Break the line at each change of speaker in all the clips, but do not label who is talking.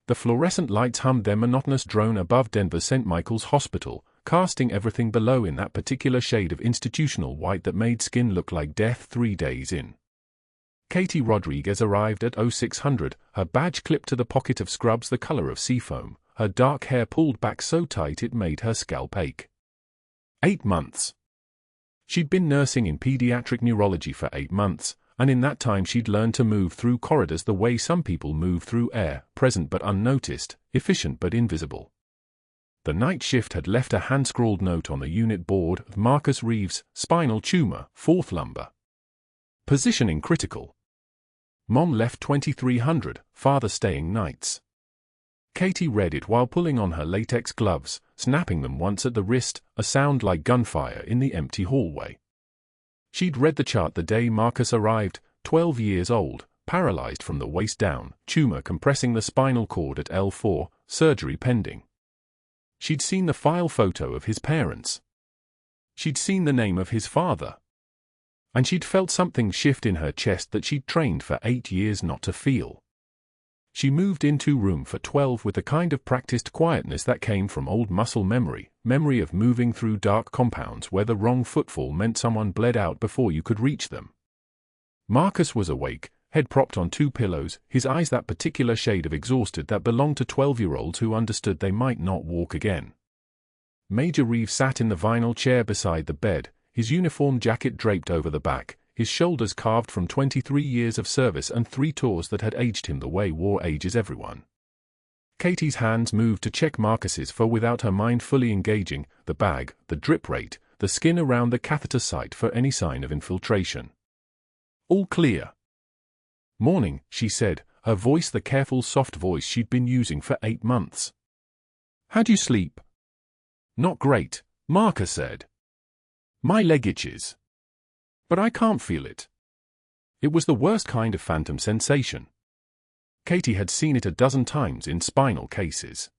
The fluorescent lights hummed their monotonous drone above Denver's St. Michael's Hospital, casting everything below in that particular shade of institutional white that made skin look like death 3 days in. Katie Rodriguez arrived at 0600, her badge clipped to the pocket of scrubs the color of seafoam, her dark hair pulled back so tight it made her scalp ache. 8 months. She'd been nursing in pediatric neurology for 8 months, and in that time she'd learned to move through corridors the way some people move through air, present but unnoticed, efficient but invisible. The night shift had left a hand-scrawled note on the unit board of Marcus Reeves, spinal tumor, 4th lumbar. Positioning critical. Mom left 2300, father staying nights. Katie read it while pulling on her latex gloves, snapping them once at the wrist, a sound like gunfire in the empty hallway. She'd read the chart the day Marcus arrived, 12 years old, paralyzed from the waist down, tumor compressing the spinal cord at L4, surgery pending. She'd seen the file photo of his parents. She'd seen the name of his father. And she'd felt something shift in her chest that she'd trained for 8 years not to feel. She moved into room for 12 with the kind of practiced quietness that came from old muscle memory, memory of moving through dark compounds where the wrong footfall meant someone bled out before you could reach them. Marcus was awake, head propped on 2 pillows, his eyes that particular shade of exhausted that belonged to 12-year-olds who understood they might not walk again. Major Reeves sat in the vinyl chair beside the bed, his uniform jacket draped over the back, his shoulders carved from 23 years of service and 3 tours that had aged him the way war ages everyone. Katie's hands moved to check Marcus's for without her mind fully engaging, the bag, the drip rate, the skin around the catheter site for any sign of infiltration. All clear. Morning, she said, her voice the careful soft voice she'd been using for 8 months. How'd you sleep? Not great, Marcus said. My leg itches. But I can't feel it. It was the worst kind of phantom sensation. Katie had seen it a dozen times in spinal cases.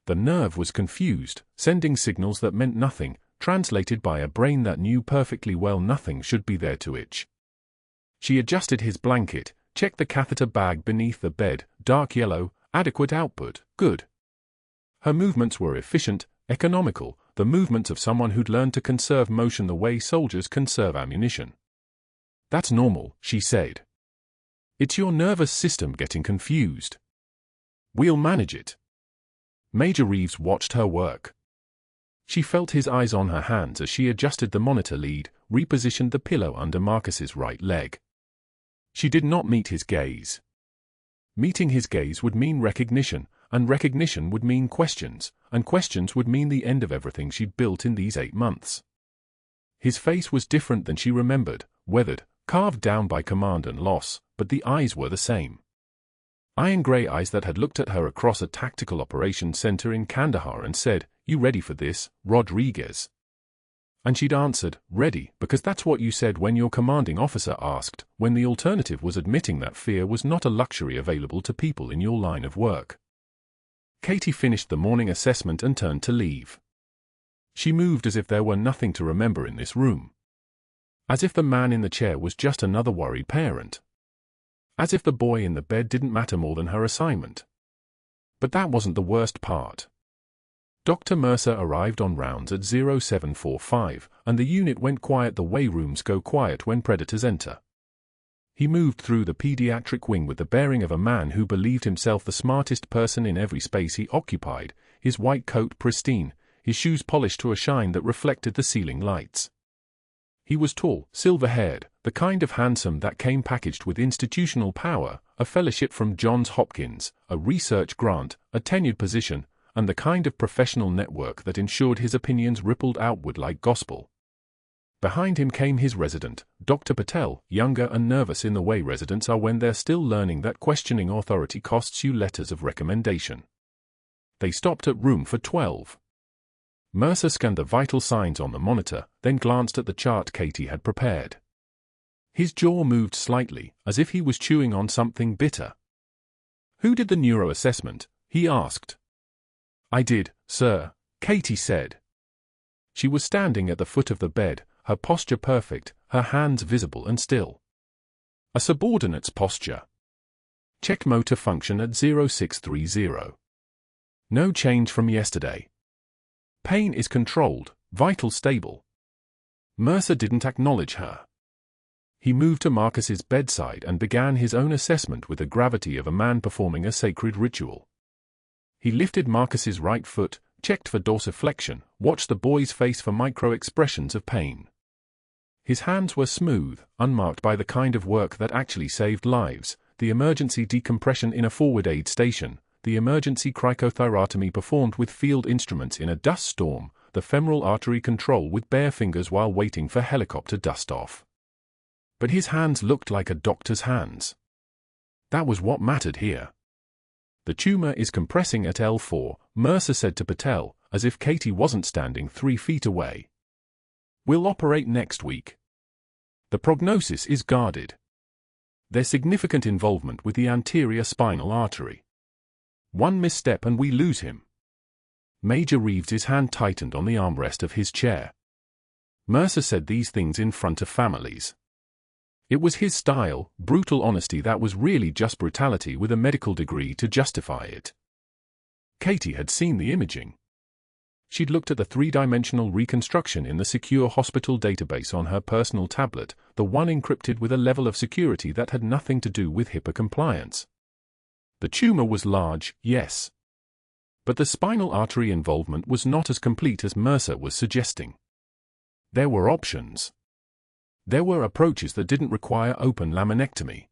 The nerve was confused, sending signals that meant nothing, translated by a brain that knew perfectly well nothing should be there to itch. She adjusted his blanket, checked the catheter bag beneath the bed, dark yellow, adequate output, good. Her movements were efficient, economical, the movements of someone who'd learned to conserve motion the way soldiers conserve ammunition. That's normal, she said. It's your nervous system getting confused. We'll manage it. Major Reeves watched her work. She felt his eyes on her hands as she adjusted the monitor lead, repositioned the pillow under Marcus's right leg. She did not meet his gaze. Meeting his gaze would mean recognition, and recognition would mean questions, and questions would mean the end of everything she'd built in these 8 months. His face was different than she remembered, weathered, carved down by command and loss, but the eyes were the same. Iron-gray eyes that had looked at her across a tactical operations center in Kandahar and said, "You ready for this, Rodriguez?" And she'd answered, "Ready, because that's what you said when your commanding officer asked, when the alternative was admitting that fear was not a luxury available to people in your line of work." Katie finished the morning assessment and turned to leave. She moved as if there were nothing to remember in this room. As if the man in the chair was just another worried parent. As if the boy in the bed didn't matter more than her assignment. But that wasn't the worst part. Dr. Mercer arrived on rounds at 0745, and the unit went quiet the way rooms go quiet when predators enter. He moved through the pediatric wing with the bearing of a man who believed himself the smartest person in every space he occupied, his white coat pristine, his shoes polished to a shine that reflected the ceiling lights. He was tall, silver-haired, the kind of handsome that came packaged with institutional power, a fellowship from Johns Hopkins, a research grant, a tenured position, and the kind of professional network that ensured his opinions rippled outward like gospel. Behind him came his resident, Dr. Petal, younger and nervous in the way residents are when they're still learning that questioning authority costs you letters of recommendation. They stopped at room for 12. Mercer scanned the vital signs on the monitor, then glanced at the chart Katie had prepared. His jaw moved slightly, as if he was chewing on something bitter. "Who did the neuroassessment?" he asked. "I did, sir," Katie said. She was standing at the foot of the bed, her posture perfect, her hands visible and still. A subordinate's posture. Checked motor function at 0630. No change from yesterday. Pain is controlled, vital stable. Mercer didn't acknowledge her. He moved to Marcus's bedside and began his own assessment with the gravity of a man performing a sacred ritual. He lifted Marcus's right foot, checked for dorsiflexion, watched the boy's face for micro-expressions of pain. His hands were smooth, unmarked by the kind of work that actually saved lives, the emergency decompression in a forward aid station, the emergency cricothyrotomy performed with field instruments in a dust storm, the femoral artery control with bare fingers while waiting for helicopter dust-off. But his hands looked like a doctor's hands. That was what mattered here. The tumor is compressing at L4, Mercer said to Petal, as if Katie wasn't standing 3 feet away. We'll operate next week. The prognosis is guarded. There's significant involvement with the anterior spinal artery. One misstep and we lose him. Major Reeves's hand tightened on the armrest of his chair. Mercer said these things in front of families. It was his style, brutal honesty that was really just brutality with a medical degree to justify it. Katie had seen the imaging. She'd looked at the 3-dimensional reconstruction in the secure hospital database on her personal tablet, the one encrypted with a level of security that had nothing to do with HIPAA compliance. The tumor was large, yes. But the spinal artery involvement was not as complete as Mercer was suggesting. There were options. There were approaches that didn't require open laminectomy.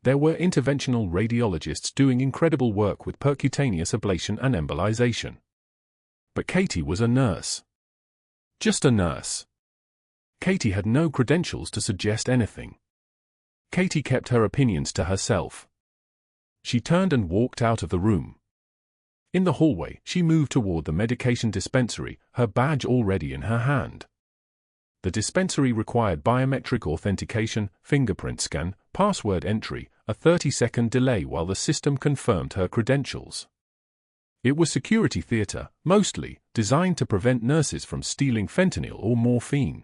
There were interventional radiologists doing incredible work with percutaneous ablation and embolization. But Katie was a nurse. Just a nurse. Katie had no credentials to suggest anything. Katie kept her opinions to herself. She turned and walked out of the room. In the hallway, she moved toward the medication dispensary, her badge already in her hand. The dispensary required biometric authentication, fingerprint scan, password entry, a 30-second delay while the system confirmed her credentials. It was security theater, mostly, designed to prevent nurses from stealing fentanyl or morphine.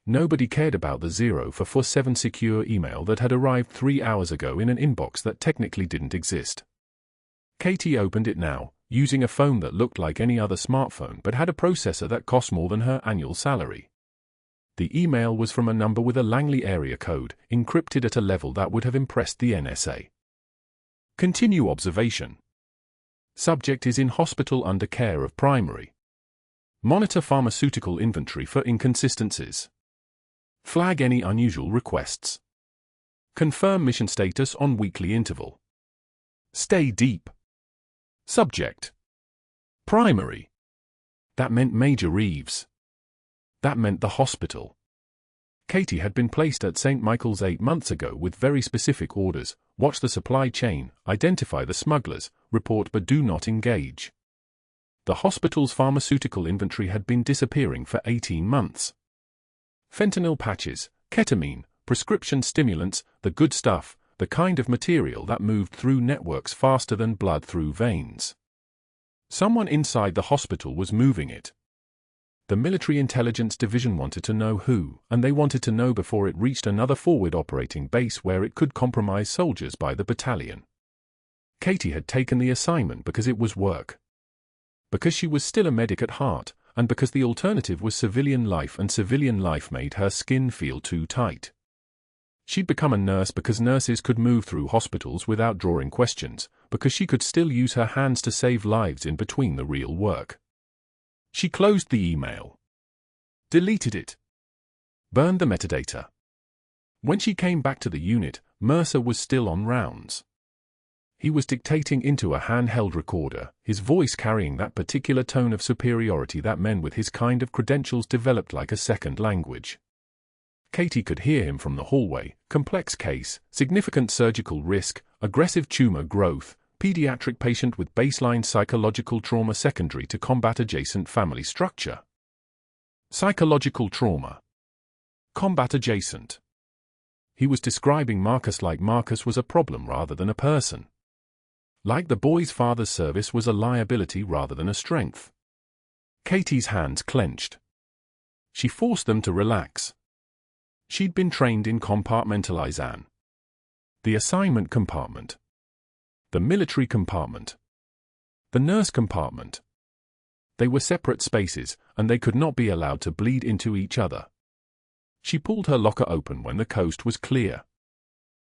Nobody cared about the 0 for 47 secure email that had arrived 3 hours ago in an inbox that technically didn't exist. Katie opened it now, using a phone that looked like any other smartphone but had a processor that cost more than her annual salary. The email was from a number with a Langley area code, encrypted at a level that would have impressed the NSA. Continue observation. Subject is in hospital under care of primary. Monitor pharmaceutical inventory for inconsistencies. Flag any unusual requests. Confirm mission status on weekly interval. Stay deep. Subject. Primary. That meant Major Reeves. That meant the hospital. Katie had been placed at St. Michael's 8 months ago with very specific orders: watch the supply chain, identify the smugglers, report but do not engage. The hospital's pharmaceutical inventory had been disappearing for 18 months. Fentanyl patches, ketamine, prescription stimulants, the good stuff, the kind of material that moved through networks faster than blood through veins. Someone inside the hospital was moving it. The Military Intelligence Division wanted to know who, and they wanted to know before it reached another forward operating base where it could compromise soldiers by the battalion. Katie had taken the assignment because it was work. Because she was still a medic at heart, and because the alternative was civilian life, and civilian life made her skin feel too tight. She'd become a nurse because nurses could move through hospitals without drawing questions, because she could still use her hands to save lives in between the real work. She closed the email. Deleted it. Burned the metadata. When she came back to the unit, Mercer was still on rounds. He was dictating into a handheld recorder, his voice carrying that particular tone of superiority that men with his kind of credentials developed like a second language. Katie could hear him from the hallway: complex case, significant surgical risk, aggressive tumor growth, pediatric patient with baseline psychological trauma secondary to combat-adjacent family structure. Psychological trauma. Combat-adjacent. He was describing Marcus like Marcus was a problem rather than a person. Like the boy's father's service was a liability rather than a strength. Katie's hands clenched. She forced them to relax. She'd been trained in compartmentalization. The assignment compartment. The military compartment. The nurse compartment. They were separate spaces, and they could not be allowed to bleed into each other. She pulled her locker open when the coast was clear.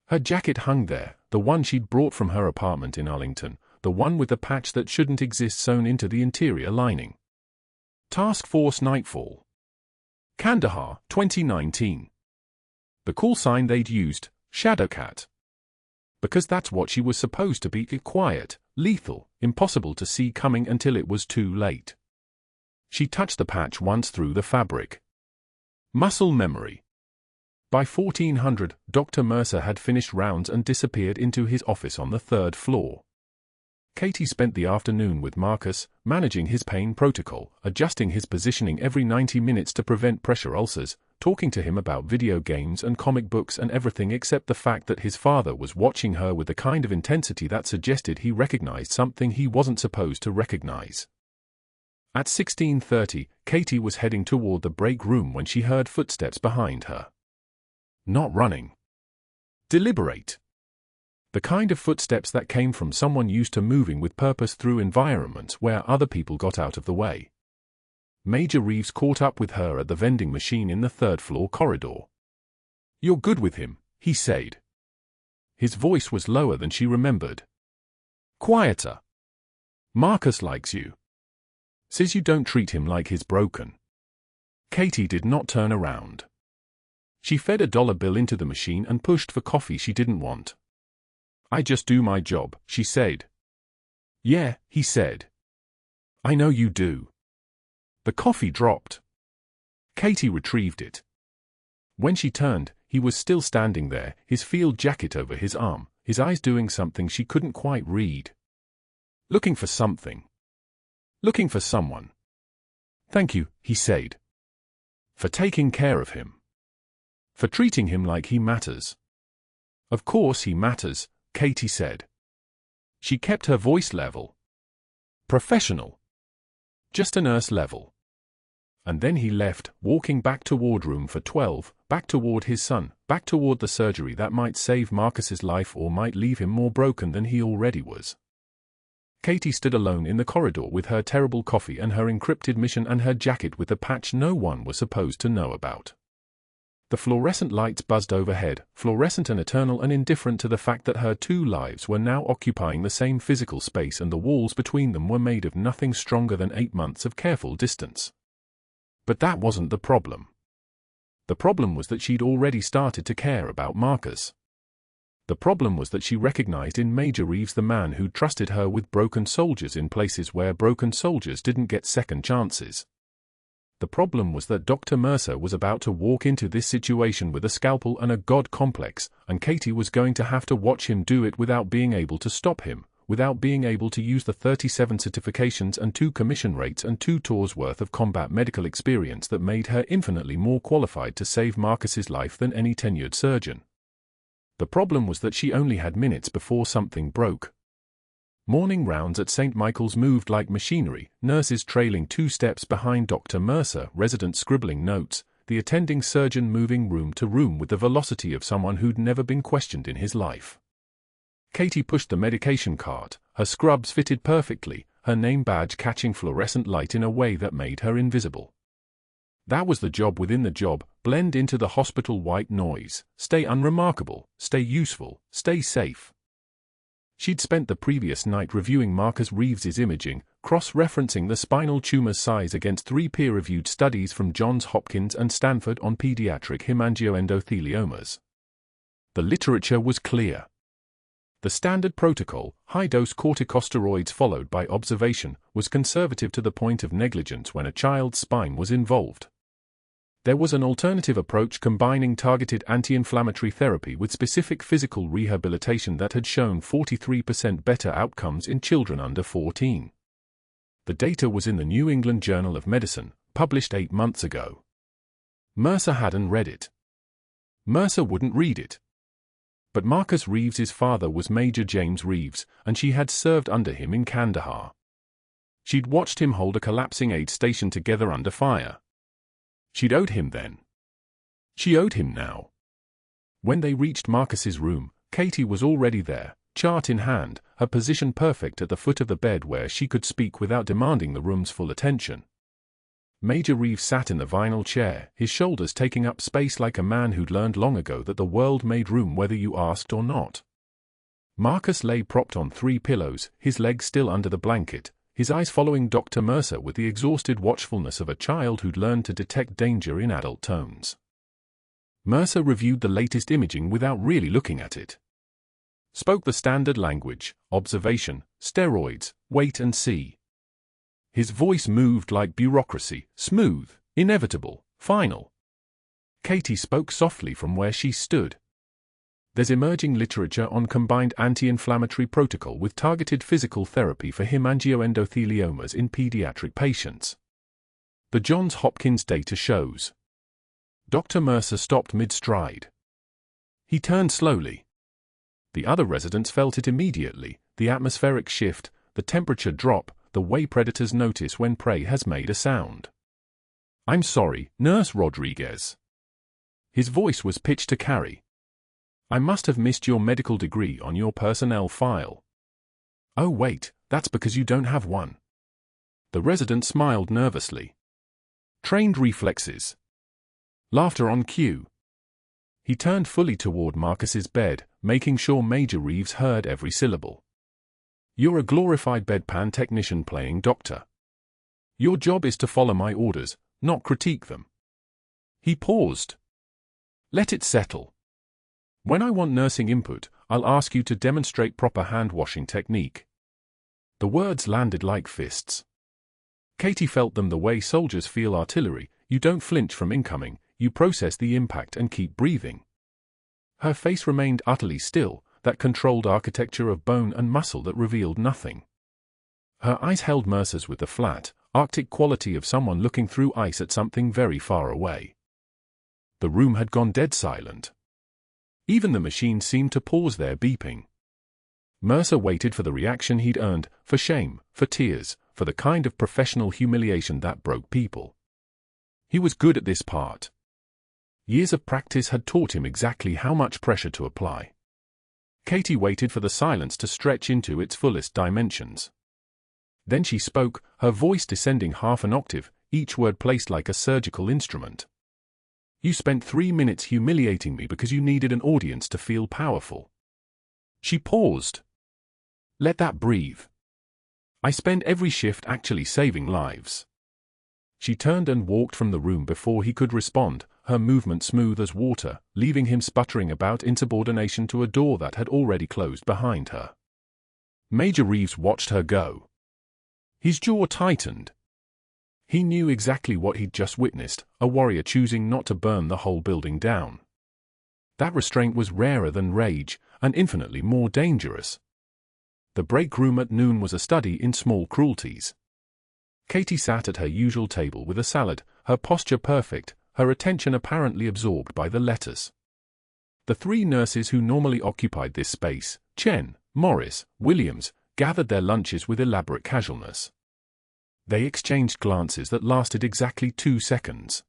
Her jacket hung there, the one she'd brought from her apartment in Arlington, the one with the patch that shouldn't exist sewn into the interior lining. Task Force Nightfall. Kandahar, 2019. The call sign they'd used, Shadowcat. Because that's what she was supposed to be, quiet, lethal, impossible to see coming until it was too late. She touched the patch once through the fabric. Muscle memory. By 1400, Dr. Mercer had finished rounds and disappeared into his office on the 3rd floor. Katie spent the afternoon with Marcus, managing his pain protocol, adjusting his positioning every 90 minutes to prevent pressure ulcers, talking to him about video games and comic books and everything except the fact that his father was watching her with the kind of intensity that suggested he recognized something he wasn't supposed to recognize. At 16:30, Katie was heading toward the break room when she heard footsteps behind her. Not running. Deliberate. The kind of footsteps that came from someone used to moving with purpose through environments where other people got out of the way. Major Reeves caught up with her at the vending machine in the 3rd floor corridor. "You're good with him," he said. His voice was lower than she remembered. "Quieter. Marcus likes you. Says you don't treat him like he's broken." Katie did not turn around. She fed a $1 bill into the machine and pushed for coffee she didn't want. "I just do my job," she said. "Yeah," he said. "I know you do." The coffee dropped. Katie retrieved it. When she turned, he was still standing there, his field jacket over his arm, his eyes doing something she couldn't quite read. Looking for something. Looking for someone. "Thank you," he said. "For taking care of him. For treating him like he matters." "Of course he matters," Katie said. She kept her voice level. Professional. Just a nurse level. And then he left, walking back toward room for 12, back toward his son, back toward the surgery that might save Marcus's life or might leave him more broken than he already was. Katie stood alone in the corridor with her terrible coffee and her encrypted mission and her jacket with the patch no one was supposed to know about. The fluorescent lights buzzed overhead, fluorescent and eternal and indifferent to the fact that her two lives were now occupying the same physical space and the walls between them were made of nothing stronger than 8 months of careful distance. But that wasn't the problem. The problem was that she'd already started to care about Marcus. The problem was that she recognized in Major Reeves the man who trusted her with broken soldiers in places where broken soldiers didn't get second chances. The problem was that Dr. Mercer was about to walk into this situation with a scalpel and a god complex, and Katie was going to have to watch him do it without being able to stop him, without being able to use the 37 certifications and 2 commission rates and 2 tours worth of combat medical experience that made her infinitely more qualified to save Marcus's life than any tenured surgeon. The problem was that she only had minutes before something broke. Morning rounds at St. Michael's moved like machinery, nurses trailing 2 steps behind Dr. Mercer, residents scribbling notes, the attending surgeon moving room to room with the velocity of someone who'd never been questioned in his life. Katie pushed the medication cart, her scrubs fitted perfectly, her name badge catching fluorescent light in a way that made her invisible. That was the job within the job, blend into the hospital white noise, stay unremarkable, stay useful, stay safe. She'd spent the previous night reviewing Marcus Reeves's imaging, cross-referencing the spinal tumor size against 3 peer-reviewed studies from Johns Hopkins and Stanford on pediatric hemangioendotheliomas. The literature was clear. The standard protocol, high-dose corticosteroids followed by observation, was conservative to the point of negligence when a child's spine was involved. There was an alternative approach combining targeted anti-inflammatory therapy with specific physical rehabilitation that had shown 43% better outcomes in children under 14. The data was in the New England Journal of Medicine, published 8 months ago. Mercer hadn't read it. Mercer wouldn't read it. But Marcus Reeves's father was Major James Reeves, and she had served under him in Kandahar. She'd watched him hold a collapsing aid station together under fire. She'd owed him then. She owed him now. When they reached Marcus's room, Katie was already there, chart in hand, her position perfect at the foot of the bed where she could speak without demanding the room's full attention. Major Reeves sat in the vinyl chair, his shoulders taking up space like a man who'd learned long ago that the world made room whether you asked or not. Marcus lay propped on 3 pillows, his legs still under the blanket, his eyes following Dr. Mercer with the exhausted watchfulness of a child who'd learned to detect danger in adult tones. Mercer reviewed the latest imaging without really looking at it. Spoke the standard language: observation, steroids, wait and see. His voice moved like bureaucracy, smooth, inevitable, final. Katie spoke softly from where she stood. There's emerging literature on combined anti-inflammatory protocol with targeted physical therapy for hemangioendotheliomas in pediatric patients. The Johns Hopkins data shows. Dr. Mercer stopped mid-stride. He turned slowly. The other residents felt it immediately, the atmospheric shift, the temperature drop, the way predators notice when prey has made a sound. "I'm sorry, Nurse Rodriguez." His voice was pitched to Carrie. "I must have missed your medical degree on your personnel file." "Oh wait, that's because you don't have one." The resident smiled nervously. "Trained reflexes." Laughter on cue. He turned fully toward Marcus's bed, making sure Major Reeves heard every syllable. "You're a glorified bedpan technician playing doctor. Your job is to follow my orders, not critique them." He paused. "Let it settle. When I want nursing input, I'll ask you to demonstrate proper hand-washing technique." The words landed like fists. Katie felt them the way soldiers feel artillery: you don't flinch from incoming, you process the impact and keep breathing. Her face remained utterly still, that controlled architecture of bone and muscle that revealed nothing. Her eyes held Mercer's with the flat, Arctic quality of someone looking through ice at something very far away. The room had gone dead silent. Even the machine seemed to pause their beeping. Mercer waited for the reaction he'd earned, for shame, for tears, for the kind of professional humiliation that broke people. He was good at this part. Years of practice had taught him exactly how much pressure to apply. Katie waited for the silence to stretch into its fullest dimensions. Then she spoke, her voice descending half an octave, each word placed like a surgical instrument. "You spent 3 minutes humiliating me because you needed an audience to feel powerful." She paused. "Let that breathe. I spend every shift actually saving lives." She turned and walked from the room before he could respond, her movement smooth as water, leaving him sputtering about insubordination to a door that had already closed behind her. Major Reeves watched her go. His jaw tightened. He knew exactly what he'd just witnessed, a warrior choosing not to burn the whole building down. That restraint was rarer than rage, and infinitely more dangerous. The break room at noon was a study in small cruelties. Katie sat at her usual table with a salad, her posture perfect, her attention apparently absorbed by the letters. The 3 nurses who normally occupied this space, Chen, Morris, Williams, gathered their lunches with elaborate casualness. They exchanged glances that lasted exactly 2 seconds.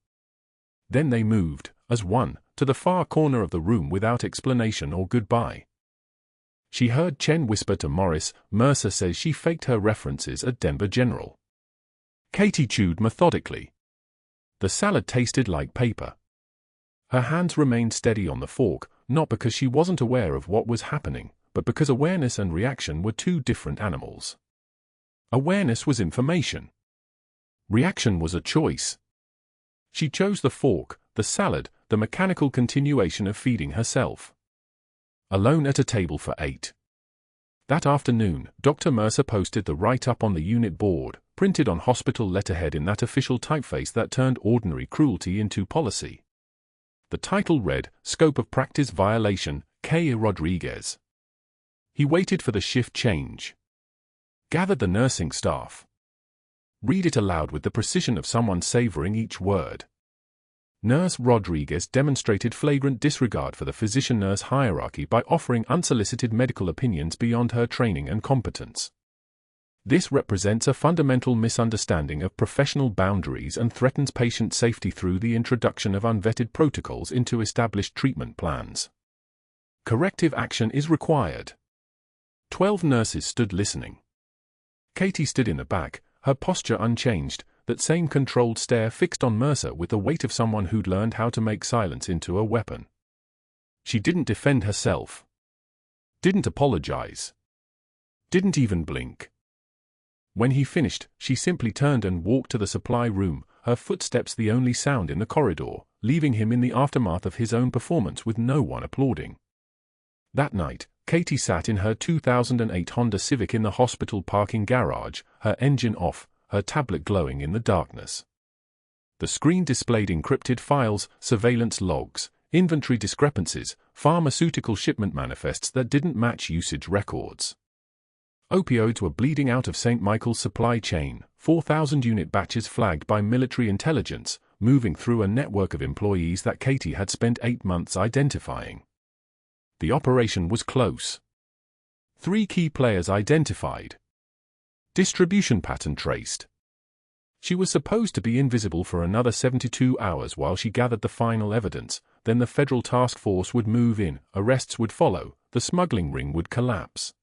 Then they moved, as one, to the far corner of the room without explanation or goodbye. She heard Chen whisper to Morris, "Mercer says she faked her references at Denver General." Katie chewed methodically. The salad tasted like paper. Her hands remained steady on the fork, not because she wasn't aware of what was happening, but because awareness and reaction were 2 different animals. Awareness was information. Reaction was a choice. She chose the fork, the salad, the mechanical continuation of feeding herself. Alone at a table for 8. That afternoon, Dr. Mercer posted the write-up on the unit board, printed on hospital letterhead in that official typeface that turned ordinary cruelty into policy. The title read, "Scope of Practice Violation, K. Rodriguez." He waited for the shift change. Gathered the nursing staff. Read it aloud with the precision of someone savoring each word. Nurse Rodriguez demonstrated flagrant disregard for the physician-nurse hierarchy by offering unsolicited medical opinions beyond her training and competence. This represents a fundamental misunderstanding of professional boundaries and threatens patient safety through the introduction of unvetted protocols into established treatment plans. Corrective action is required. 12 nurses stood listening. Katie stood in the back, her posture unchanged, that same controlled stare fixed on Mercer with the weight of someone who'd learned how to make silence into a weapon. She didn't defend herself. Didn't apologize. Didn't even blink. When he finished, she simply turned and walked to the supply room, her footsteps the only sound in the corridor, leaving him in the aftermath of his own performance with no one applauding. That night, Katie sat in her 2008 Honda Civic in the hospital parking garage, her engine off, her tablet glowing in the darkness. The screen displayed encrypted files, surveillance logs, inventory discrepancies, pharmaceutical shipment manifests that didn't match usage records. Opioids were bleeding out of St. Michael's supply chain, 4,000-unit batches flagged by military intelligence, moving through a network of employees that Katie had spent 8 months identifying. The operation was close. 3 key players identified. Distribution pattern traced. She was supposed to be invisible for another 72 hours while she gathered the final evidence, then the federal task force would move in, arrests would follow, the smuggling ring would collapse.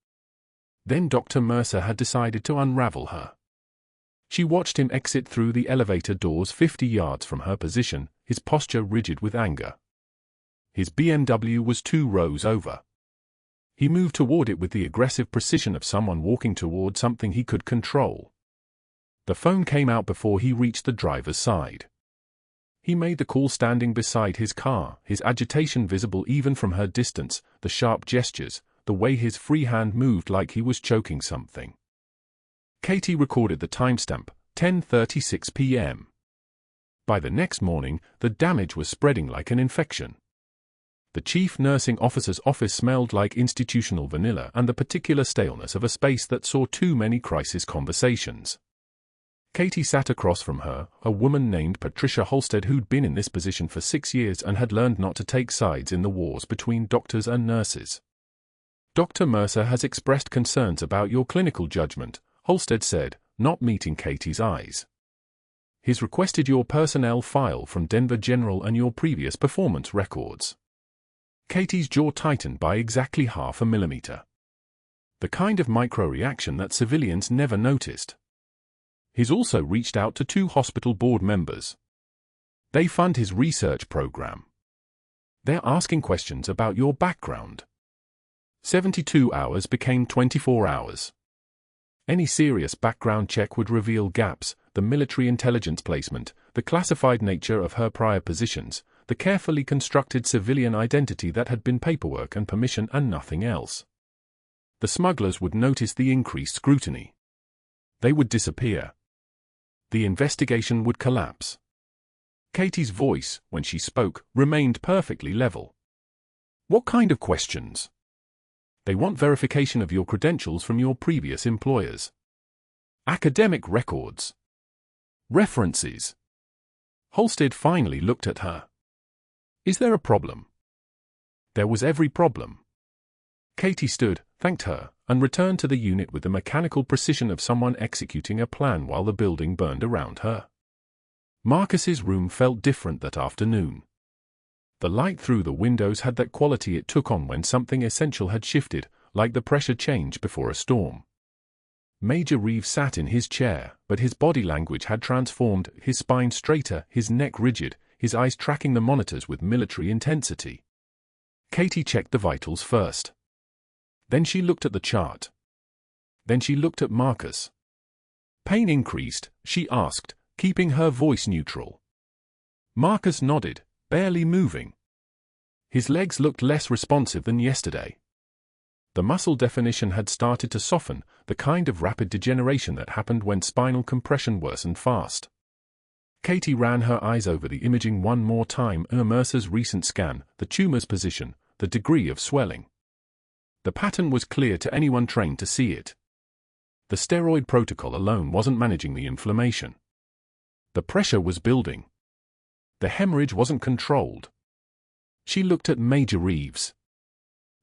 Then Dr. Mercer had decided to unravel her. She watched him exit through the elevator doors 50 yards from her position, his posture rigid with anger. His BMW was 2 rows over. He moved toward it with the aggressive precision of someone walking toward something he could control. The phone came out before he reached the driver's side. He made the call standing beside his car, his agitation visible even from her distance, the sharp gestures, the way his free hand moved like he was choking something. Katie recorded the timestamp, 10:36 p.m. By the next morning, the damage was spreading like an infection. The chief nursing officer's office smelled like institutional vanilla and the particular staleness of a space that saw too many crisis conversations. Katie sat across from her, a woman named Patricia Halstead who'd been in this position for 6 years and had learned not to take sides in the wars between doctors and nurses. Dr. Mercer has expressed concerns about your clinical judgment, Halstead said, not meeting Katie's eyes. He's requested your personnel file from Denver General and your previous performance records. Katie's jaw tightened by exactly 0.5 millimeter. The kind of micro-reaction that civilians never noticed. He's also reached out to 2 hospital board members. They fund his research program. They're asking questions about your background. 72 hours became 24 hours. Any serious background check would reveal gaps, the military intelligence placement, the classified nature of her prior positions, the carefully constructed civilian identity that had been paperwork and permission and nothing else. The smugglers would notice the increased scrutiny. They would disappear. The investigation would collapse. Katie's voice, when she spoke, remained perfectly level. What kind of questions? They want verification of your credentials from your previous employers. Academic records. References. Halstead finally looked at her. Is there a problem? There was every problem. Katie stood, thanked her, and returned to the unit with the mechanical precision of someone executing a plan while the building burned around her. Marcus's room felt different that afternoon. The light through the windows had that quality it took on when something essential had shifted, like the pressure change before a storm. Major Reeves sat in his chair, but his body language had transformed, his spine straighter, his neck rigid, his eyes tracking the monitors with military intensity. Katie checked the vitals first. Then she looked at the chart. Then she looked at Marcus. Pain increased, she asked, keeping her voice neutral. Marcus nodded, barely moving. His legs looked less responsive than yesterday. The muscle definition had started to soften, the kind of rapid degeneration that happened when spinal compression worsened fast. Katie ran her eyes over the imaging one more time, Mercer's recent scan, the tumor's position, the degree of swelling. The pattern was clear to anyone trained to see it. The steroid protocol alone wasn't managing the inflammation. The pressure was building. The hemorrhage wasn't controlled. She looked at Major Reeves.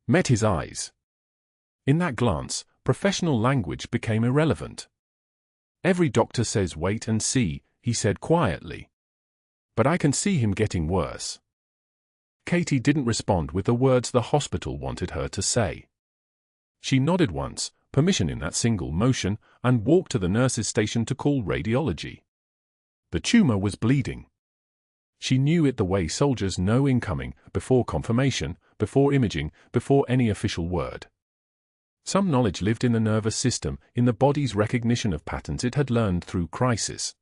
Met his eyes. In that glance, professional language became irrelevant. Every doctor says wait and see, he said quietly. But I can see him getting worse. Katie didn't respond with the words the hospital wanted her to say. She nodded once, permission in that single motion, and walked to the nurse's station to call radiology. The tumor was bleeding. She knew it the way soldiers know incoming, before confirmation, before imaging, before any official word. Some knowledge lived in the nervous system, in the body's recognition of patterns it had learned through crisis.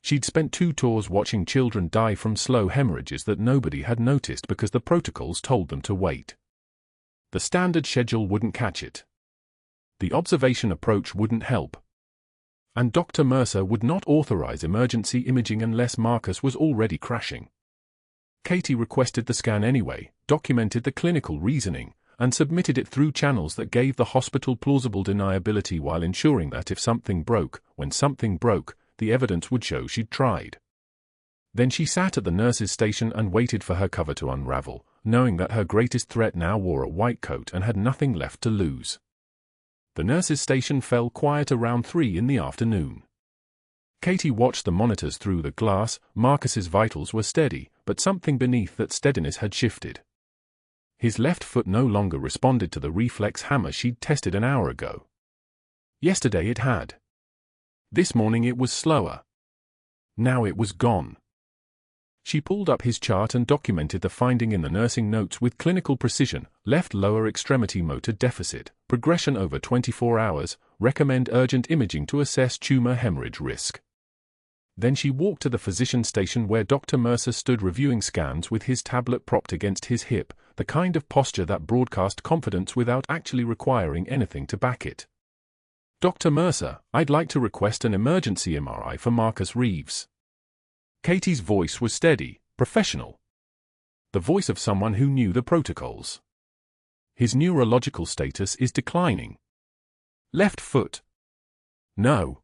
She'd spent 2 tours watching children die from slow hemorrhages that nobody had noticed because the protocols told them to wait. The standard schedule wouldn't catch it. The observation approach wouldn't help. And Dr. Mercer would not authorize emergency imaging unless Marcus was already crashing. Katie requested the scan anyway, documented the clinical reasoning, and submitted it through channels that gave the hospital plausible deniability while ensuring that if something broke, when something broke, the evidence would show she'd tried. Then she sat at the nurse's station and waited for her cover to unravel, knowing that her greatest threat now wore a white coat and had nothing left to lose. The nurse's station fell quiet around 3 in the afternoon. Katie watched the monitors through the glass. Marcus's vitals were steady, but something beneath that steadiness had shifted. His left foot no longer responded to the reflex hammer she'd tested an hour ago. Yesterday it had. This morning it was slower. Now it was gone. She pulled up his chart and documented the finding in the nursing notes with clinical precision: left lower extremity motor deficit, progression over 24 hours, recommend urgent imaging to assess tumor hemorrhage risk. Then she walked to the physician station where Dr. Mercer stood reviewing scans with his tablet propped against his hip, the kind of posture that broadcast confidence without actually requiring anything to back it. "Dr. Mercer, I'd like to request an emergency MRI for Marcus Reeves." Katie's voice was steady, professional. The voice of someone who knew the protocols. "His neurological status is declining." "Left foot." "No."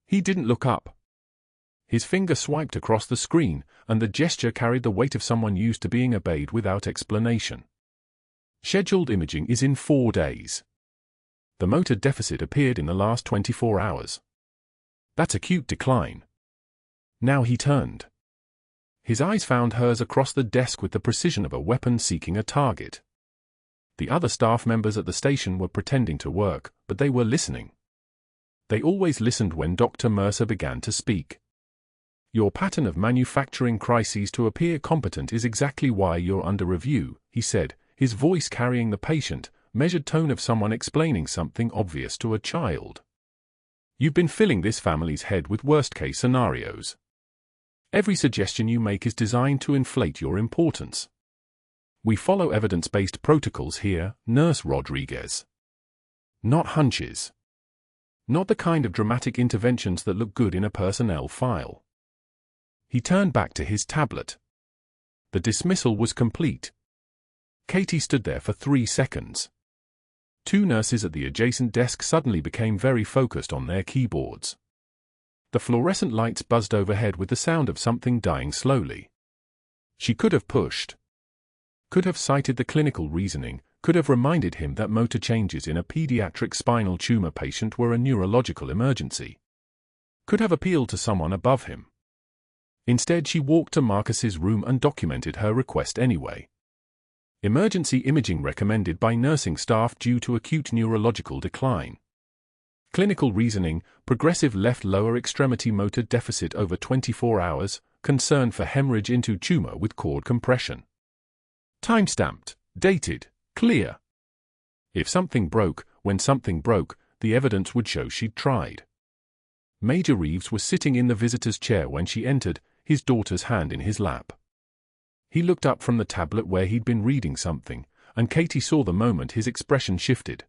He didn't look up. His finger swiped across the screen, and the gesture carried the weight of someone used to being obeyed without explanation. "Scheduled imaging is in 4 days. The motor deficit appeared in the last 24 hours. That's acute decline." Now he turned. His eyes found hers across the desk with the precision of a weapon seeking a target. The other staff members at the station were pretending to work, but they were listening. They always listened when Dr. Mercer began to speak. "Your pattern of manufacturing crises to appear competent is exactly why you're under review," he said, his voice carrying the patient, measured tone of someone explaining something obvious to a child. "You've been filling this family's head with worst-case scenarios. Every suggestion you make is designed to inflate your importance. We follow evidence-based protocols here, Nurse Rodriguez. Not hunches. Not the kind of dramatic interventions that look good in a personnel file." He turned back to his tablet. The dismissal was complete. Katie stood there for 3 seconds. 2 nurses at the adjacent desk suddenly became very focused on their keyboards. The fluorescent lights buzzed overhead with the sound of something dying slowly. She could have pushed. Could have cited the clinical reasoning, could have reminded him that motor changes in a pediatric spinal tumor patient were a neurological emergency. Could have appealed to someone above him. Instead, she walked to Marcus's room and documented her request anyway. Emergency imaging recommended by nursing staff due to acute neurological decline. Clinical reasoning: progressive left lower extremity motor deficit over 24 hours, concern for hemorrhage into tumor with cord compression. Timestamped, dated, clear. If something broke, when something broke, the evidence would show she'd tried. Major Reeves was sitting in the visitor's chair when she entered, his daughter's hand in his lap. He looked up from the tablet where he'd been reading something, and Katie saw the moment his expression shifted.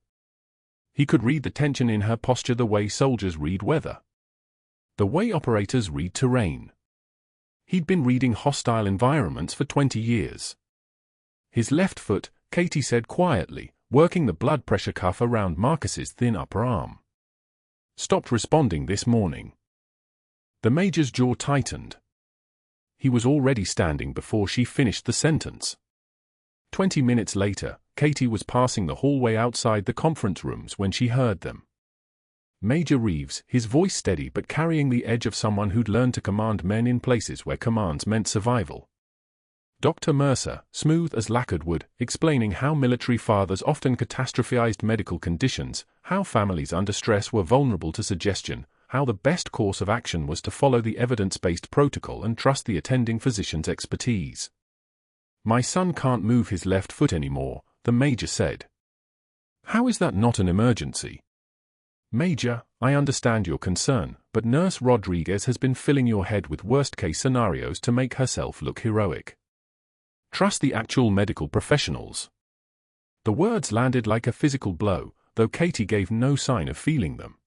He could read the tension in her posture the way soldiers read weather. The way operators read terrain. He'd been reading hostile environments for 20 years. His left foot, Katie said quietly, working the blood pressure cuff around Marcus's thin upper arm. Stopped responding this morning. The major's jaw tightened. He was already standing before she finished the sentence. 20 minutes later, Katie was passing the hallway outside the conference rooms when she heard them. Major Reeves, his voice steady but carrying the edge of someone who'd learned to command men in places where commands meant survival. Dr. Mercer, smooth as lacquered wood, explaining how military fathers often catastrophized medical conditions, how families under stress were vulnerable to suggestion, how the best course of action was to follow the evidence-based protocol and trust the attending physician's expertise. "My son can't move his left foot anymore," the major said. "How is that not an emergency?" "Major, I understand your concern, but Nurse Rodriguez has been filling your head with worst-case scenarios to make herself look heroic. Trust the actual medical professionals." The words landed like a physical blow, though Katie gave no sign of feeling them.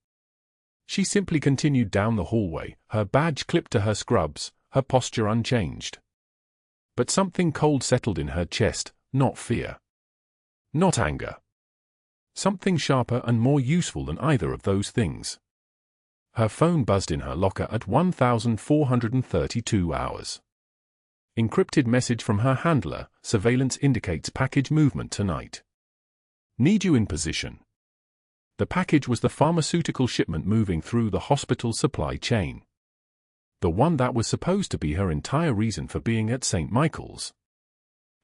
She simply continued down the hallway, her badge clipped to her scrubs, her posture unchanged. But something cold settled in her chest, not fear. Not anger. Something sharper and more useful than either of those things. Her phone buzzed in her locker at 1432 hours. Encrypted message from her handler, surveillance indicates package movement tonight. Need you in position. The package was the pharmaceutical shipment moving through the hospital's supply chain. The one that was supposed to be her entire reason for being at St. Michael's.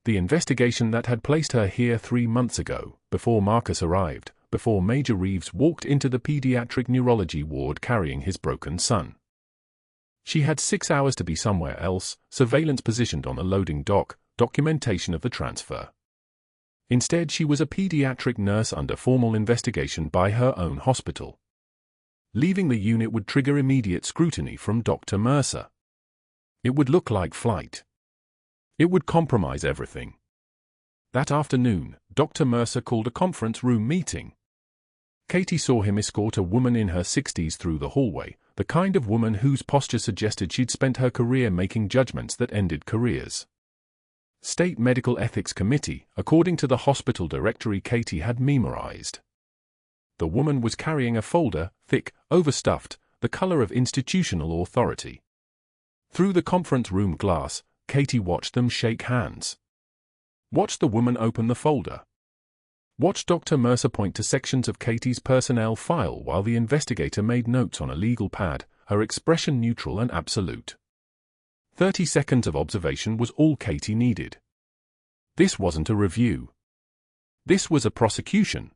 The investigation that had placed her here 3 months ago, before Marcus arrived, before Major Reeves walked into the pediatric neurology ward carrying his broken son. She had 6 hours to be somewhere else, surveillance positioned on the loading dock, documentation of the transfer. Instead, she was a pediatric nurse under formal investigation by her own hospital. Leaving the unit would trigger immediate scrutiny from Dr. Mercer. It would look like flight. It would compromise everything. That afternoon, Dr. Mercer called a conference room meeting. Katie saw him escort a woman in her 60s through the hallway, the kind of woman whose posture suggested she'd spent her career making judgments that ended careers. State Medical Ethics Committee, according to the hospital directory Katie had memorized. The woman was carrying a folder, thick, overstuffed, the color of institutional authority. Through the conference room glass, Katie watched them shake hands. Watched the woman open the folder. Watched Dr. Mercer point to sections of Katie's personnel file while the investigator made notes on a legal pad, her expression neutral and absolute. 30 seconds of observation was all Katie needed. This wasn't a review. This was a prosecution.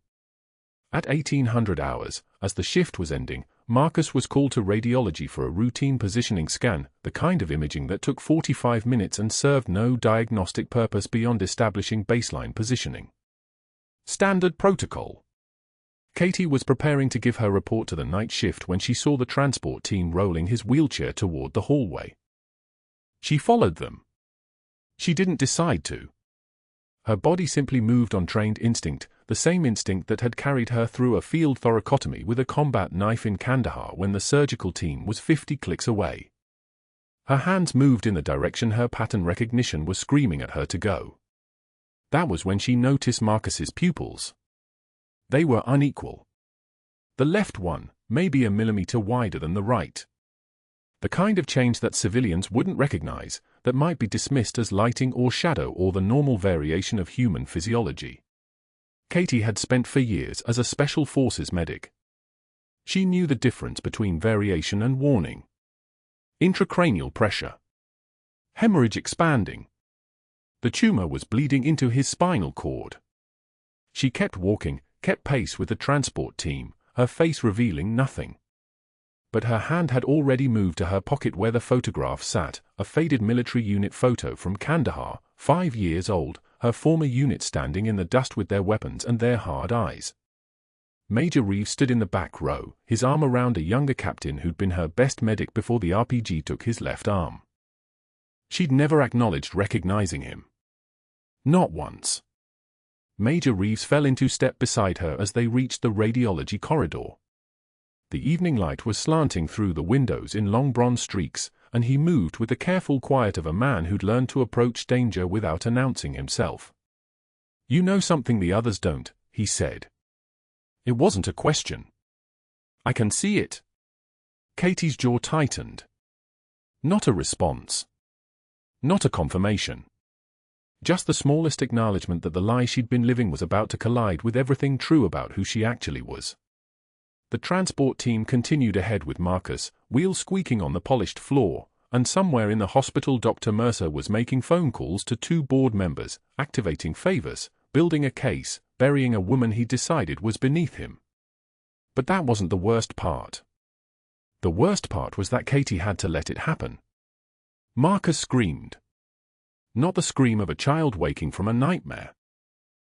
At 1800 hours, as the shift was ending, Marcus was called to radiology for a routine positioning scan, the kind of imaging that took 45 minutes and served no diagnostic purpose beyond establishing baseline positioning. Standard protocol. Katie was preparing to give her report to the night shift when she saw the transport team rolling his wheelchair toward the hallway. She followed them. She didn't decide to. Her body simply moved on trained instinct, the same instinct that had carried her through a field thoracotomy with a combat knife in Kandahar when the surgical team was 50 clicks away. Her hands moved in the direction her pattern recognition was screaming at her to go. That was when she noticed Marcus's pupils. They were unequal. The left one, maybe a millimeter wider than the right. The kind of change that civilians wouldn't recognize, that might be dismissed as lighting or shadow or the normal variation of human physiology. Katie had spent for years as a special forces medic. She knew the difference between variation and warning. Intracranial pressure. Hemorrhage expanding. The tumor was bleeding into his spinal cord. She kept walking, kept pace with the transport team, her face revealing nothing. But her hand had already moved to her pocket where the photograph sat, a faded military unit photo from Kandahar, 5 years old, her former unit standing in the dust with their weapons and their hard eyes. Major Reeves stood in the back row, his arm around a younger captain who'd been her best medic before the RPG took his left arm. She'd never acknowledged recognizing him. Not once. Major Reeves fell into step beside her as they reached the radiology corridor. The evening light was slanting through the windows in long bronze streaks, and he moved with the careful quiet of a man who'd learned to approach danger without announcing himself. "You know something the others don't," he said. It wasn't a question. "I can see it." Katie's jaw tightened. Not a response. Not a confirmation. Just the smallest acknowledgement that the lie she'd been living was about to collide with everything true about who she actually was. The transport team continued ahead with Marcus, wheels squeaking on the polished floor, and somewhere in the hospital Dr. Mercer was making phone calls to 2 board members, activating favors, building a case, burying a woman he decided was beneath him. But that wasn't the worst part. The worst part was that Katie had to let it happen. Marcus screamed. Not the scream of a child waking from a nightmare.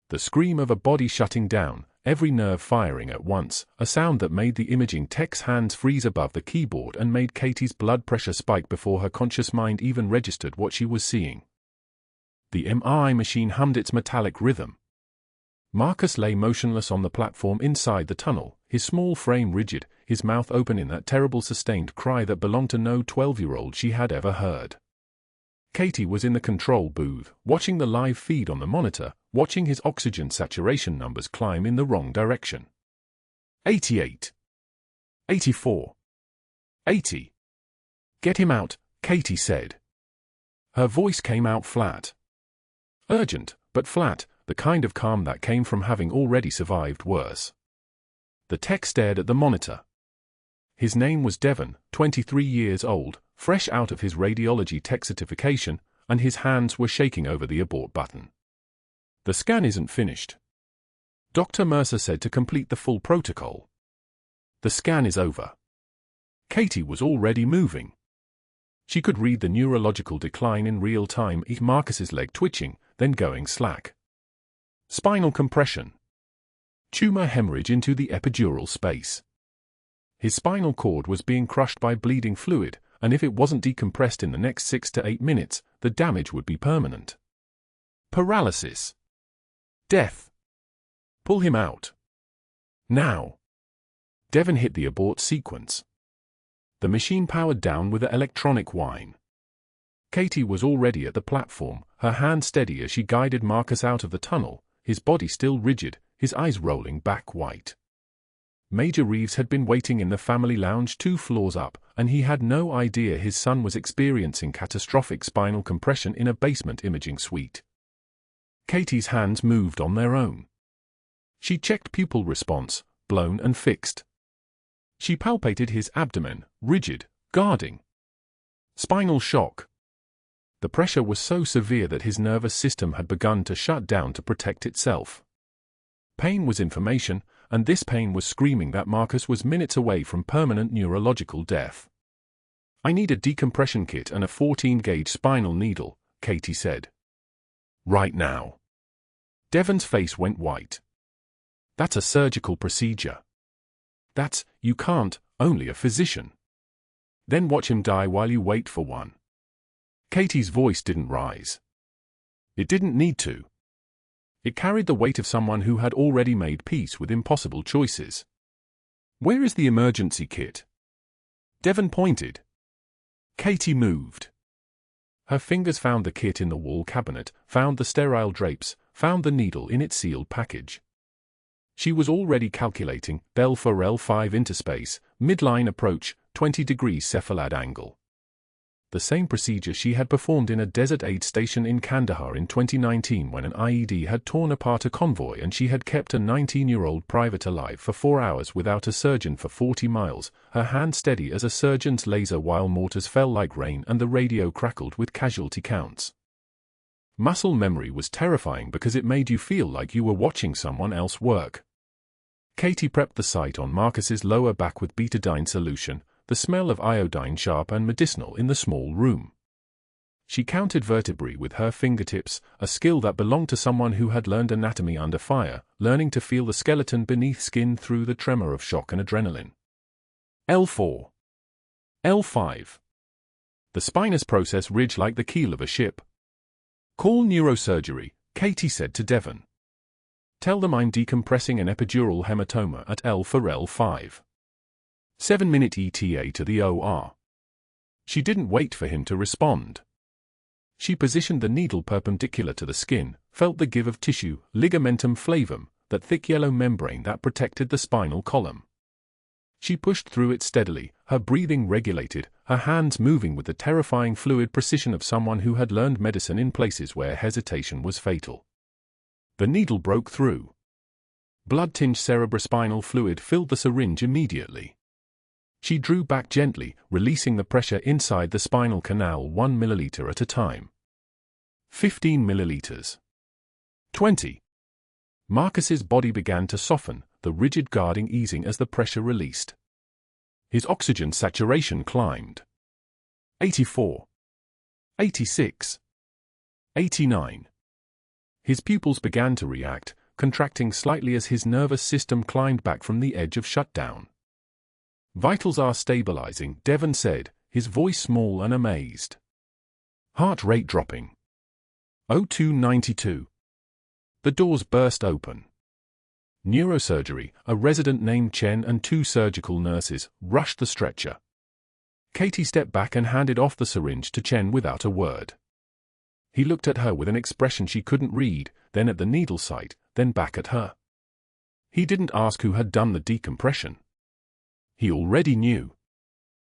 The scream of a body shutting down, every nerve firing at once, a sound that made the imaging tech's hands freeze above the keyboard and made Katie's blood pressure spike before her conscious mind even registered what she was seeing. The MRI machine hummed its metallic rhythm. Marcus lay motionless on the platform inside the tunnel, his small frame rigid, his mouth open in that terrible sustained cry that belonged to no 12-year-old she had ever heard. Katie was in the control booth, watching the live feed on the monitor, watching his oxygen saturation numbers climb in the wrong direction. 88. 84. 80. Get him out, Katie said. Her voice came out flat. Urgent, but flat, the kind of calm that came from having already survived worse. The tech stared at the monitor. His name was Devon, 23 years old, fresh out of his radiology tech certification, and his hands were shaking over the abort button. The scan isn't finished. Dr. Mercer said to complete the full protocol. The scan is over. Katie was already moving. She could read the neurological decline in real time, Marcus's leg twitching, then going slack. Spinal compression. Tumor hemorrhage into the epidural space. His spinal cord was being crushed by bleeding fluid, and if it wasn't decompressed in the next 6 to 8 minutes, the damage would be permanent. Paralysis. Death. Pull him out. Now. Devon hit the abort sequence. The machine powered down with an electronic whine. Katie was already at the platform, her hand steady as she guided Marcus out of the tunnel, his body still rigid, his eyes rolling back white. Major Reeves had been waiting in the family lounge 2 floors up, and he had no idea his son was experiencing catastrophic spinal compression in a basement imaging suite. Katie's hands moved on their own. She checked pupil response, blown and fixed. She palpated his abdomen, rigid, guarding. Spinal shock. The pressure was so severe that his nervous system had begun to shut down to protect itself. Pain was information, and this pain was screaming that Marcus was minutes away from permanent neurological death. I need a decompression kit and a 14-gauge spinal needle, Katie said. Right now. Devon's face went white. That's a surgical procedure. You can't, only a physician. Then watch him die while you wait for one. Katie's voice didn't rise. It didn't need to. It carried the weight of someone who had already made peace with impossible choices. Where is the emergency kit? Devon pointed. Katie moved. Her fingers found the kit in the wall cabinet, found the sterile drapes, found the needle in its sealed package. She was already calculating L for L5 interspace, midline approach, 20 degrees cephalad angle. The same procedure she had performed in a desert aid station in Kandahar in 2019 when an IED had torn apart a convoy and she had kept a 19-year-old private alive for 4 hours without a surgeon for 40 miles, her hand steady as a surgeon's laser while mortars fell like rain and the radio crackled with casualty counts. Muscle memory was terrifying because it made you feel like you were watching someone else work. Katie prepped the site on Marcus's lower back with betadine solution, the smell of iodine sharp and medicinal in the small room. She counted vertebrae with her fingertips, a skill that belonged to someone who had learned anatomy under fire, learning to feel the skeleton beneath skin through the tremor of shock and adrenaline. L4. L5. The spinous process ridge like the keel of a ship. Call neurosurgery, Katie said to Devon. Tell them I'm decompressing an epidural hematoma at L for L5. 7-minute ETA to the OR. She didn't wait for him to respond. She positioned the needle perpendicular to the skin, felt the give of tissue, ligamentum flavum, that thick yellow membrane that protected the spinal column. She pushed through it steadily, her breathing regulated, her hands moving with the terrifying fluid precision of someone who had learned medicine in places where hesitation was fatal. The needle broke through. Blood-tinged cerebrospinal fluid filled the syringe immediately. She drew back gently, releasing the pressure inside the spinal canal 1 milliliter at a time. 15 milliliters. 20. Marcus's body began to soften, the rigid guarding easing as the pressure released. His oxygen saturation climbed. 84. 86. 89. His pupils began to react, contracting slightly as his nervous system climbed back from the edge of shutdown. "Vitals are stabilizing," Devon said, his voice small and amazed. Heart rate dropping. 0292. The doors burst open. Neurosurgery, a resident named Chen and 2 surgical nurses, rushed the stretcher. Katie stepped back and handed off the syringe to Chen without a word. He looked at her with an expression she couldn't read, then at the needle site, then back at her. He didn't ask who had done the decompression. He already knew.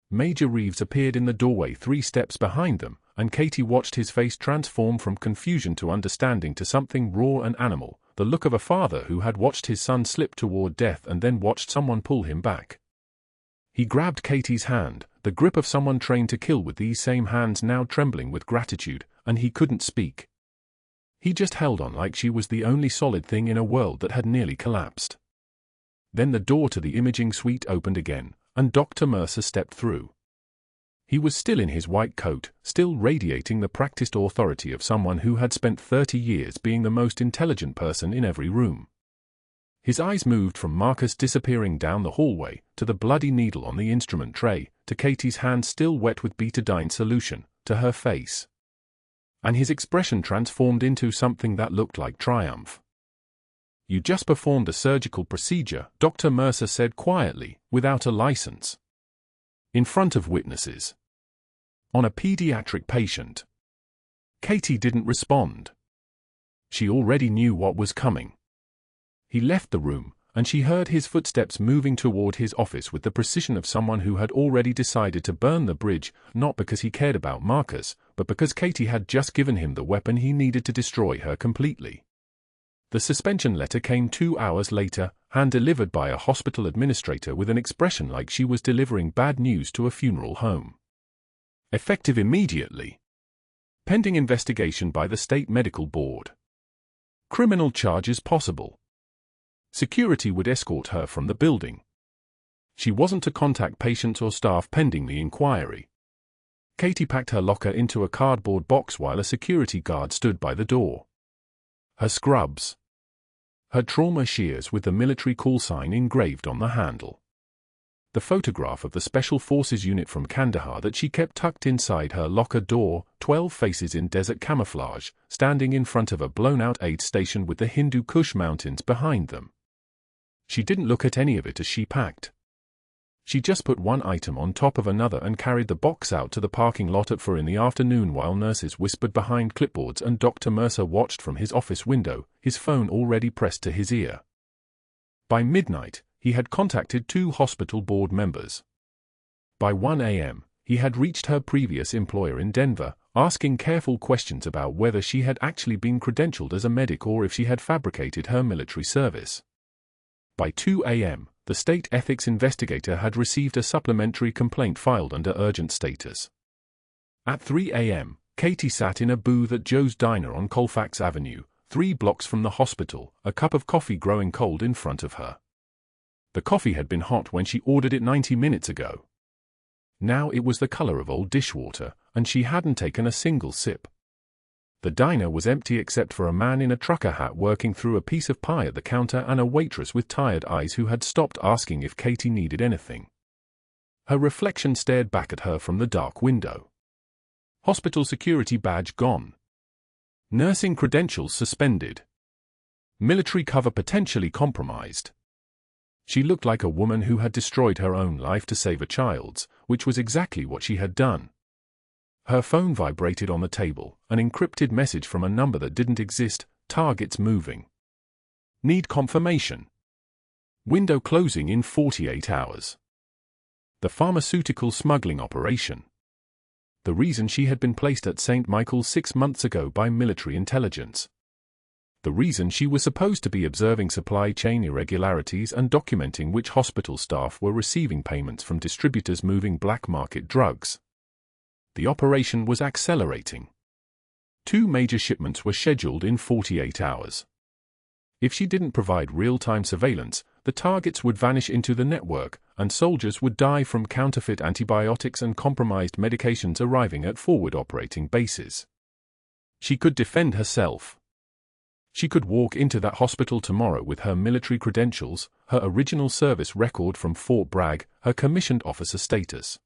Major Reeves appeared in the doorway 3 steps behind them, and Katie watched his face transform from confusion to understanding to something raw and animal, the look of a father who had watched his son slip toward death and then watched someone pull him back. He grabbed Katie's hand, the grip of someone trained to kill with these same hands now trembling with gratitude, and he couldn't speak. He just held on like she was the only solid thing in a world that had nearly collapsed. Then the door to the imaging suite opened again, and Dr. Mercer stepped through. He was still in his white coat, still radiating the practiced authority of someone who had spent 30 years being the most intelligent person in every room. His eyes moved from Marcus disappearing down the hallway, to the bloody needle on the instrument tray, to Katie's hand still wet with betadine solution, to her face. And his expression transformed into something that looked like triumph. "You just performed a surgical procedure," Dr. Mercer said quietly, without a license. In front of witnesses. On a pediatric patient. Katie didn't respond. She already knew what was coming. He left the room, and she heard his footsteps moving toward his office with the precision of someone who had already decided to burn the bridge, not because he cared about Marcus, but because Katie had just given him the weapon he needed to destroy her completely. The suspension letter came 2 hours later, hand-delivered by a hospital administrator with an expression like she was delivering bad news to a funeral home. Effective immediately. Pending investigation by the State Medical Board. Criminal charges possible. Security would escort her from the building. She wasn't to contact patients or staff pending the inquiry. Katie packed her locker into a cardboard box while a security guard stood by the door. Her scrubs. Her trauma shears with the military call sign engraved on the handle. The photograph of the Special Forces unit from Kandahar that she kept tucked inside her locker door, 12 faces in desert camouflage, standing in front of a blown-out aid station with the Hindu Kush mountains behind them. She didn't look at any of it as she packed. She just put one item on top of another and carried the box out to the parking lot at 4 in the afternoon while nurses whispered behind clipboards and Dr. Mercer watched from his office window, his phone already pressed to his ear. By midnight, he had contacted 2 hospital board members. By 1 a.m., he had reached her previous employer in Denver, asking careful questions about whether she had actually been credentialed as a medic or if she had fabricated her military service. By 2 a.m., the state ethics investigator had received a supplementary complaint filed under urgent status. At 3 a.m., Katie sat in a booth at Joe's Diner on Colfax Avenue, 3 blocks from the hospital, a cup of coffee growing cold in front of her. The coffee had been hot when she ordered it 90 minutes ago. Now it was the color of old dishwater, and she hadn't taken a single sip. The diner was empty except for a man in a trucker hat working through a piece of pie at the counter and a waitress with tired eyes who had stopped asking if Katie needed anything. Her reflection stared back at her from the dark window. Hospital security badge gone. Nursing credentials suspended. Military cover potentially compromised. She looked like a woman who had destroyed her own life to save a child's, which was exactly what she had done. Her phone vibrated on the table, an encrypted message from a number that didn't exist, targets moving. Need confirmation. Window closing in 48 hours. The pharmaceutical smuggling operation. The reason she had been placed at St. Michael's 6 months ago by military intelligence. The reason: she was supposed to be observing supply chain irregularities and documenting which hospital staff were receiving payments from distributors moving black market drugs. The operation was accelerating. 2 major shipments were scheduled in 48 hours. If she didn't provide real-time surveillance, the targets would vanish into the network, and soldiers would die from counterfeit antibiotics and compromised medications arriving at forward operating bases. She could defend herself. She could walk into that hospital tomorrow with her military credentials, her original service record from Fort Bragg, her commissioned officer status.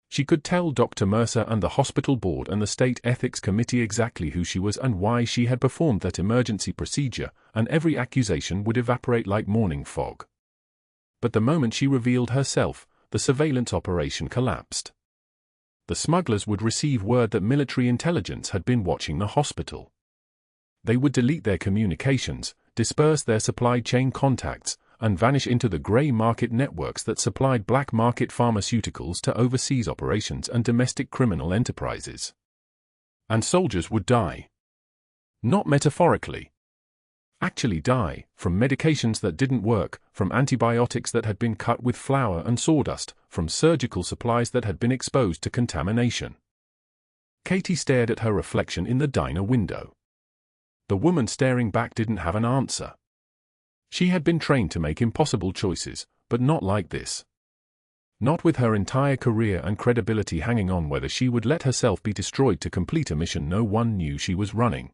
She could tell Dr. Mercer and the hospital board and the state ethics committee exactly who she was and why she had performed that emergency procedure, and every accusation would evaporate like morning fog. But the moment she revealed herself, the surveillance operation collapsed. The smugglers would receive word that military intelligence had been watching the hospital. They would delete their communications, disperse their supply chain contacts, and vanish into the grey market networks that supplied black market pharmaceuticals to overseas operations and domestic criminal enterprises. And soldiers would die. Not metaphorically. Actually die, from medications that didn't work, from antibiotics that had been cut with flour and sawdust, from surgical supplies that had been exposed to contamination. Katie stared at her reflection in the diner window. The woman staring back didn't have an answer. She had been trained to make impossible choices, but not like this. Not with her entire career and credibility hanging on whether she would let herself be destroyed to complete a mission no one knew she was running.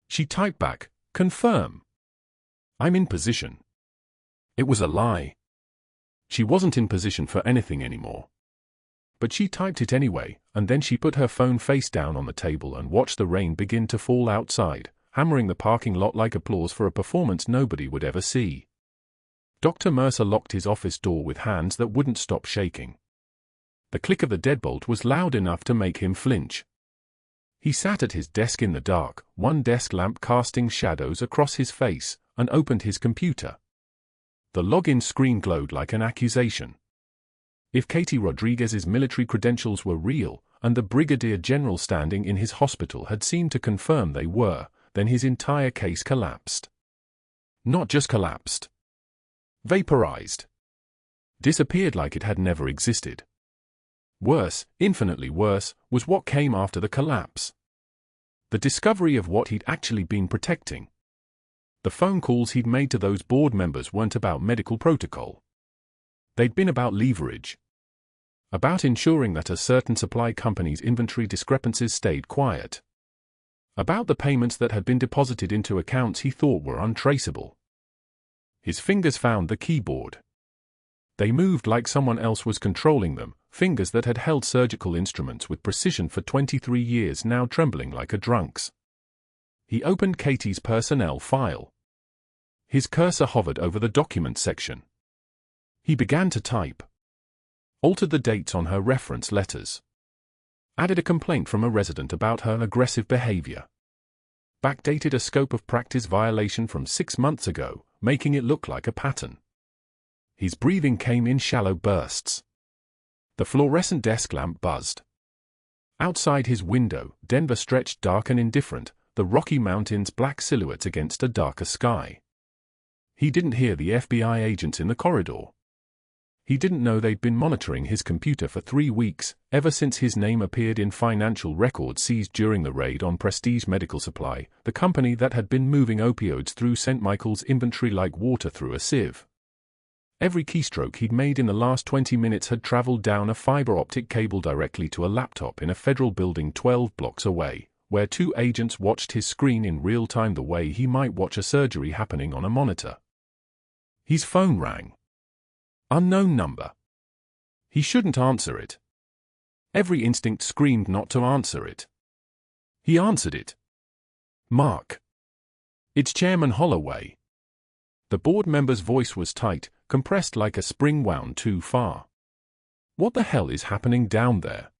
She typed back, "Confirm. I'm in position." It was a lie. She wasn't in position for anything anymore. But she typed it anyway, and then she put her phone face down on the table and watched the rain begin to fall outside, hammering the parking lot like applause for a performance nobody would ever see. Dr. Mercer locked his office door with hands that wouldn't stop shaking. The click of the deadbolt was loud enough to make him flinch. He sat at his desk in the dark, one desk lamp casting shadows across his face, and opened his computer. The login screen glowed like an accusation. If Katie Rodriguez's military credentials were real, and the brigadier general standing in his hospital had seemed to confirm they were, then his entire case collapsed. Not just collapsed. Vaporized. Disappeared like it had never existed. Worse, infinitely worse, was what came after the collapse. The discovery of what he'd actually been protecting. The phone calls he'd made to those board members weren't about medical protocol. They'd been about leverage. About ensuring that a certain supply company's inventory discrepancies stayed quiet. About the payments that had been deposited into accounts he thought were untraceable. His fingers found the keyboard. They moved like someone else was controlling them, fingers that had held surgical instruments with precision for 23 years now trembling like a drunk's. He opened Katie's personnel file. His cursor hovered over the document section. He began to type. Altered the dates on her reference letters. Added a complaint from a resident about her aggressive behavior. Backdated a scope of practice violation from 6 months ago, making it look like a pattern. His breathing came in shallow bursts. The fluorescent desk lamp buzzed. Outside his window, Denver stretched dark and indifferent, the Rocky Mountains black silhouettes against a darker sky. He didn't hear the FBI agents in the corridor. He didn't know they'd been monitoring his computer for 3 weeks, ever since his name appeared in financial records seized during the raid on Prestige Medical Supply, the company that had been moving opioids through St. Michael's inventory like water through a sieve. Every keystroke he'd made in the last 20 minutes had traveled down a fiber optic cable directly to a laptop in a federal building 12 blocks away, where 2 agents watched his screen in real time the way he might watch a surgery happening on a monitor. His phone rang. Unknown number. He shouldn't answer it. Every instinct screamed not to answer it. He answered it. Mark. It's Chairman Holloway. The board member's voice was tight, compressed like a spring wound too far. What the hell is happening down there?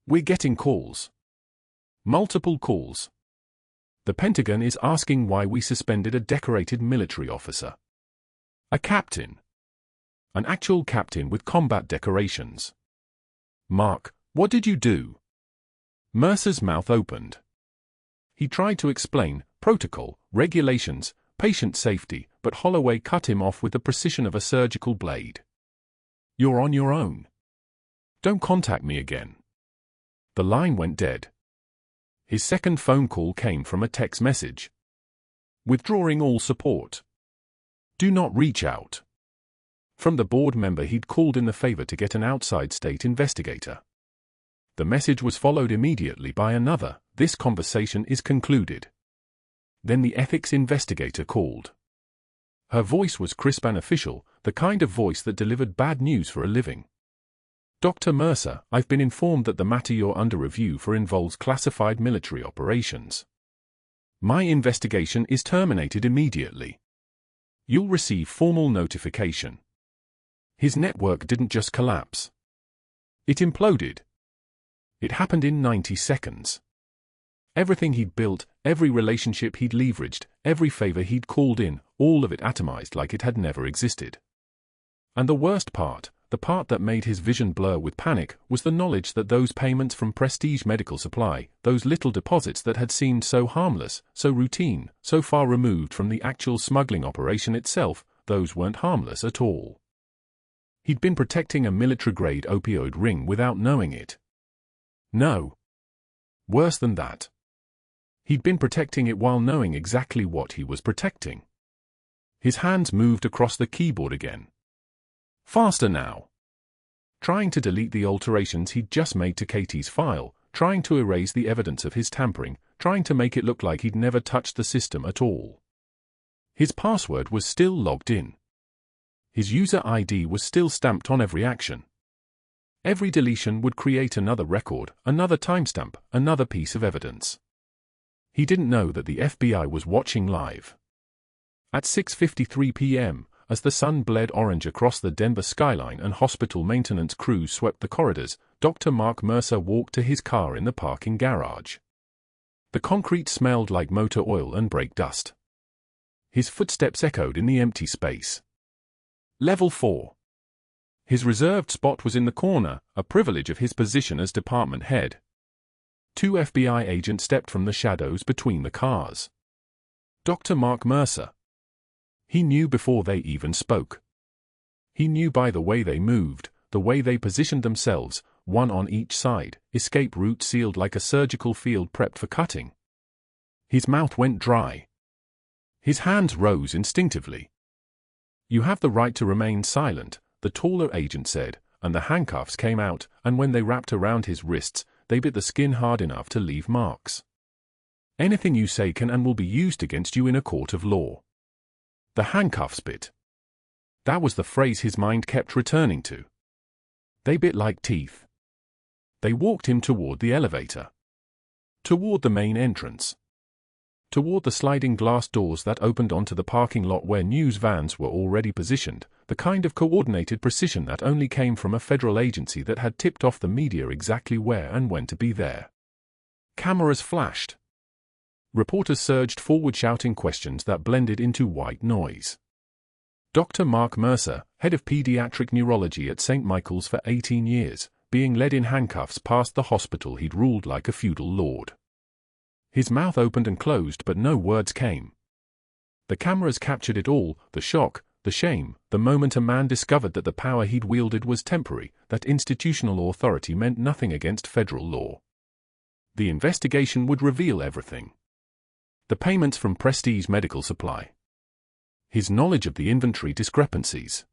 We're getting calls. Multiple calls. The Pentagon is asking why we suspended a decorated military officer. A captain. An actual captain with combat decorations. Mark, what did you do? Mercer's mouth opened. He tried to explain, protocol, regulations, patient safety, but Holloway cut him off with the precision of a surgical blade. "You're on your own. Don't contact me again." The line went dead. His second phone call came from a text message. "Withdrawing all support. Do not reach out." From the board member he'd called in the favor to get an outside state investigator. The message was followed immediately by another, "This conversation is concluded." Then the ethics investigator called. Her voice was crisp and official, the kind of voice that delivered bad news for a living. "Dr. Mercer, I've been informed that the matter you're under review for involves classified military operations. My investigation is terminated immediately. You'll receive formal notification." His network didn't just collapse. It imploded. It happened in 90 seconds. Everything he'd built, every relationship he'd leveraged, every favor he'd called in, all of it atomized like it had never existed. And the worst part, the part that made his vision blur with panic, was the knowledge that those payments from Prestige Medical Supply, those little deposits that had seemed so harmless, so routine, so far removed from the actual smuggling operation itself, those weren't harmless at all. He'd been protecting a military-grade opioid ring without knowing it. No. Worse than that. He'd been protecting it while knowing exactly what he was protecting. His hands moved across the keyboard again. Faster now. Trying to delete the alterations he'd just made to Katie's file, trying to erase the evidence of his tampering, trying to make it look like he'd never touched the system at all. His password was still logged in. His user ID was still stamped on every action. Every deletion would create another record, another timestamp, another piece of evidence. He didn't know that the FBI was watching live. At 6:53 p.m., as the sun bled orange across the Denver skyline and hospital maintenance crews swept the corridors, Dr. Mark Mercer walked to his car in the parking garage. The concrete smelled like motor oil and brake dust. His footsteps echoed in the empty space. Level 4. His reserved spot was in the corner, a privilege of his position as department head. 2 FBI agents stepped from the shadows between the cars. Dr. Mark Mercer. He knew before they even spoke. He knew by the way they moved, the way they positioned themselves, one on each side, escape route sealed like a surgical field prepped for cutting. His mouth went dry. His hands rose instinctively. "You have the right to remain silent," the taller agent said, and the handcuffs came out, and when they wrapped around his wrists, they bit the skin hard enough to leave marks. "Anything you say can and will be used against you in a court of law." The handcuffs bit. That was the phrase his mind kept returning to. They bit like teeth. They walked him toward the elevator. Toward the main entrance. Toward the sliding glass doors that opened onto the parking lot where news vans were already positioned, the kind of coordinated precision that only came from a federal agency that had tipped off the media exactly where and when to be there. Cameras flashed. Reporters surged forward shouting questions that blended into white noise. Dr. Mark Mercer, head of pediatric neurology at St. Michael's for 18 years, being led in handcuffs past the hospital he'd ruled like a feudal lord. His mouth opened and closed but no words came. The cameras captured it all, the shock, the shame, the moment a man discovered that the power he'd wielded was temporary, that institutional authority meant nothing against federal law. The investigation would reveal everything. The payments from Prestige Medical Supply. His knowledge of the inventory discrepancies.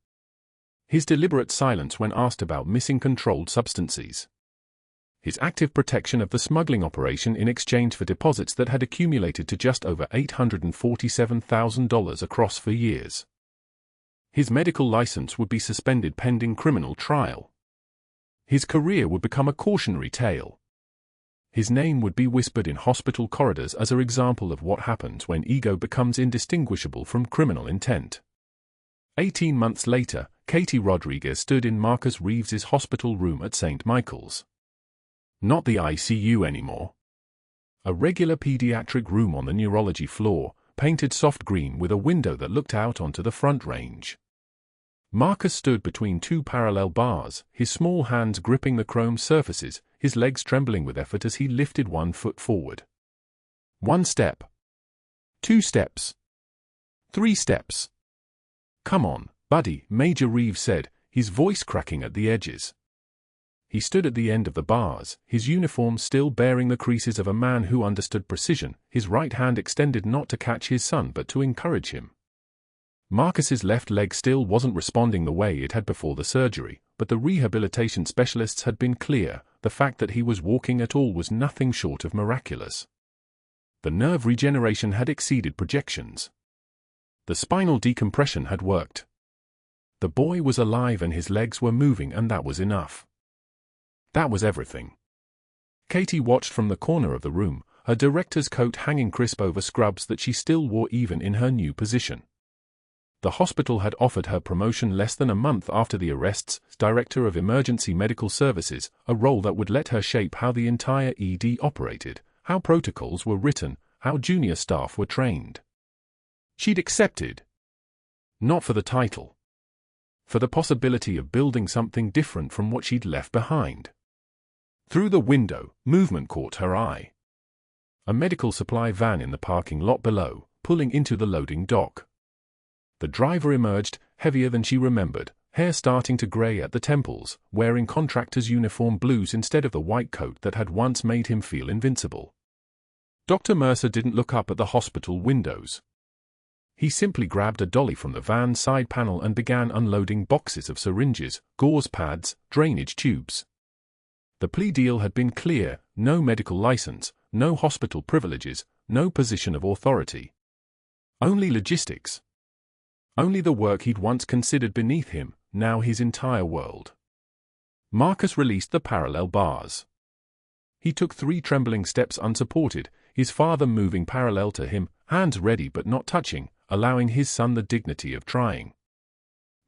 His deliberate silence when asked about missing controlled substances. His active protection of the smuggling operation in exchange for deposits that had accumulated to just over $847,000 across 4 years. His medical license would be suspended pending criminal trial. His career would become a cautionary tale. His name would be whispered in hospital corridors as an example of what happens when ego becomes indistinguishable from criminal intent. 18 months later, Katie Rodriguez stood in Marcus Reeves's hospital room at St. Michael's. Not the ICU anymore. A regular pediatric room on the neurology floor, painted soft green with a window that looked out onto the front range. Marcus stood between 2 parallel bars, his small hands gripping the chrome surfaces, his legs trembling with effort as he lifted 1 foot forward. 1 step. 2 steps. 3 steps. Come on, buddy, Major Reeves said, his voice cracking at the edges. He stood at the end of the bars, his uniform still bearing the creases of a man who understood precision, his right hand extended not to catch his son but to encourage him. Marcus's left leg still wasn't responding the way it had before the surgery, but the rehabilitation specialists had been clear, the fact that he was walking at all was nothing short of miraculous. The nerve regeneration had exceeded projections. The spinal decompression had worked. The boy was alive and his legs were moving, and that was enough. That was everything. Katie watched from the corner of the room, her director's coat hanging crisp over scrubs that she still wore even in her new position. The hospital had offered her promotion less than a month after the arrests, Director of Emergency Medical Services, a role that would let her shape how the entire ED operated, how protocols were written, how junior staff were trained. She'd accepted. Not for the title. For the possibility of building something different from what she'd left behind. Through the window, movement caught her eye. A medical supply van in the parking lot below, pulling into the loading dock. The driver emerged, heavier than she remembered, hair starting to grey at the temples, wearing contractor's uniform blues instead of the white coat that had once made him feel invincible. Dr. Mercer didn't look up at the hospital windows. He simply grabbed a dolly from the van's side panel and began unloading boxes of syringes, gauze pads, drainage tubes. The plea deal had been clear: no medical license, no hospital privileges, no position of authority. Only logistics. Only the work he'd once considered beneath him, now his entire world. Marcus released the parallel bars. He took 3 trembling steps unsupported, his father moving parallel to him, hands ready but not touching, allowing his son the dignity of trying.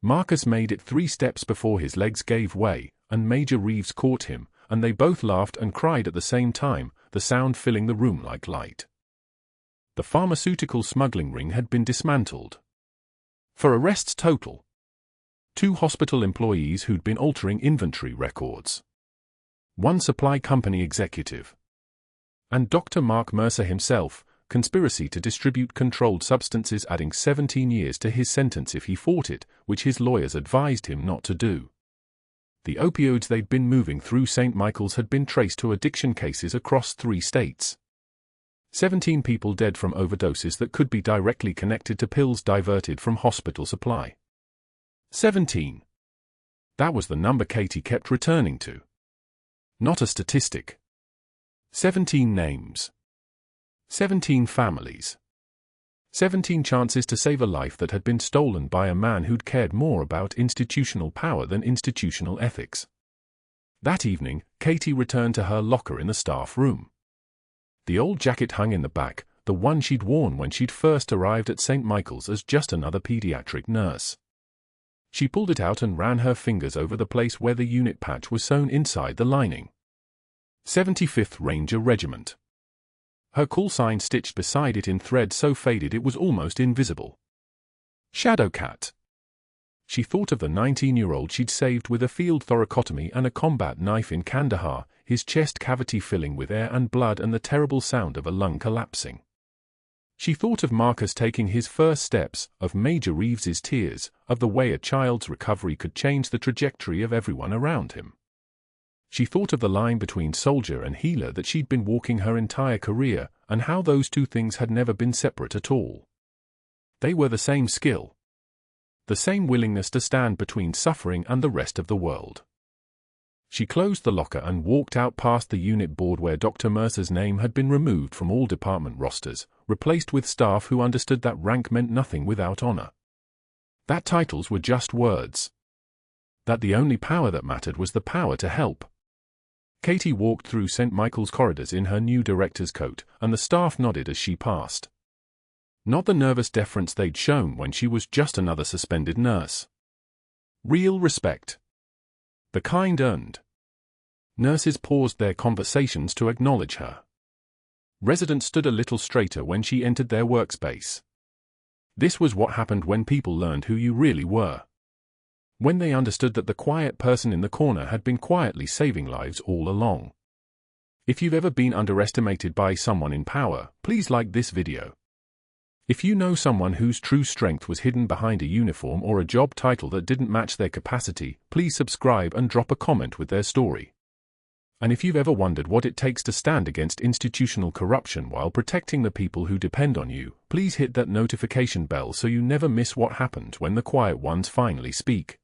Marcus made it 3 steps before his legs gave way, and Major Reeves caught him, and they both laughed and cried at the same time, the sound filling the room like light. The pharmaceutical smuggling ring had been dismantled. For arrests total. 2 hospital employees who'd been altering inventory records. 1 supply company executive. And Dr. Mark Mercer himself, conspiracy to distribute controlled substances, adding 17 years to his sentence if he fought it, which his lawyers advised him not to do. The opioids they'd been moving through St. Michael's had been traced to addiction cases across 3 states. 17 people dead from overdoses that could be directly connected to pills diverted from hospital supply. 17. That was the number Katie kept returning to. Not a statistic. 17 names. 17 families. 17 chances to save a life that had been stolen by a man who'd cared more about institutional power than institutional ethics. That evening, Katie returned to her locker in the staff room. The old jacket hung in the back, the one she'd worn when she'd first arrived at St. Michael's as just another pediatric nurse. She pulled it out and ran her fingers over the place where the unit patch was sewn inside the lining. 75th Ranger Regiment. Her call sign stitched beside it in thread so faded it was almost invisible. Shadowcat. She thought of the 19-year-old she'd saved with a field thoracotomy and a combat knife in Kandahar, his chest cavity filling with air and blood and the terrible sound of a lung collapsing. She thought of Marcus taking his first steps, of Major Reeves's tears, of the way a child's recovery could change the trajectory of everyone around him. She thought of the line between soldier and healer that she'd been walking her entire career, and how those 2 things had never been separate at all. They were the same skill. The same willingness to stand between suffering and the rest of the world. She closed the locker and walked out past the unit board where Dr. Mercer's name had been removed from all department rosters, replaced with staff who understood that rank meant nothing without honor. That titles were just words. That the only power that mattered was the power to help. Katie walked through St. Michael's corridors in her new director's coat, and the staff nodded as she passed. Not the nervous deference they'd shown when she was just another suspended nurse. Real respect. The kind earned. Nurses paused their conversations to acknowledge her. Residents stood a little straighter when she entered their workspace. This was what happened when people learned who you really were. When they understood that the quiet person in the corner had been quietly saving lives all along. If you've ever been underestimated by someone in power, please like this video. If you know someone whose true strength was hidden behind a uniform or a job title that didn't match their capacity, please subscribe and drop a comment with their story. And if you've ever wondered what it takes to stand against institutional corruption while protecting the people who depend on you, please hit that notification bell so you never miss what happens when the quiet ones finally speak.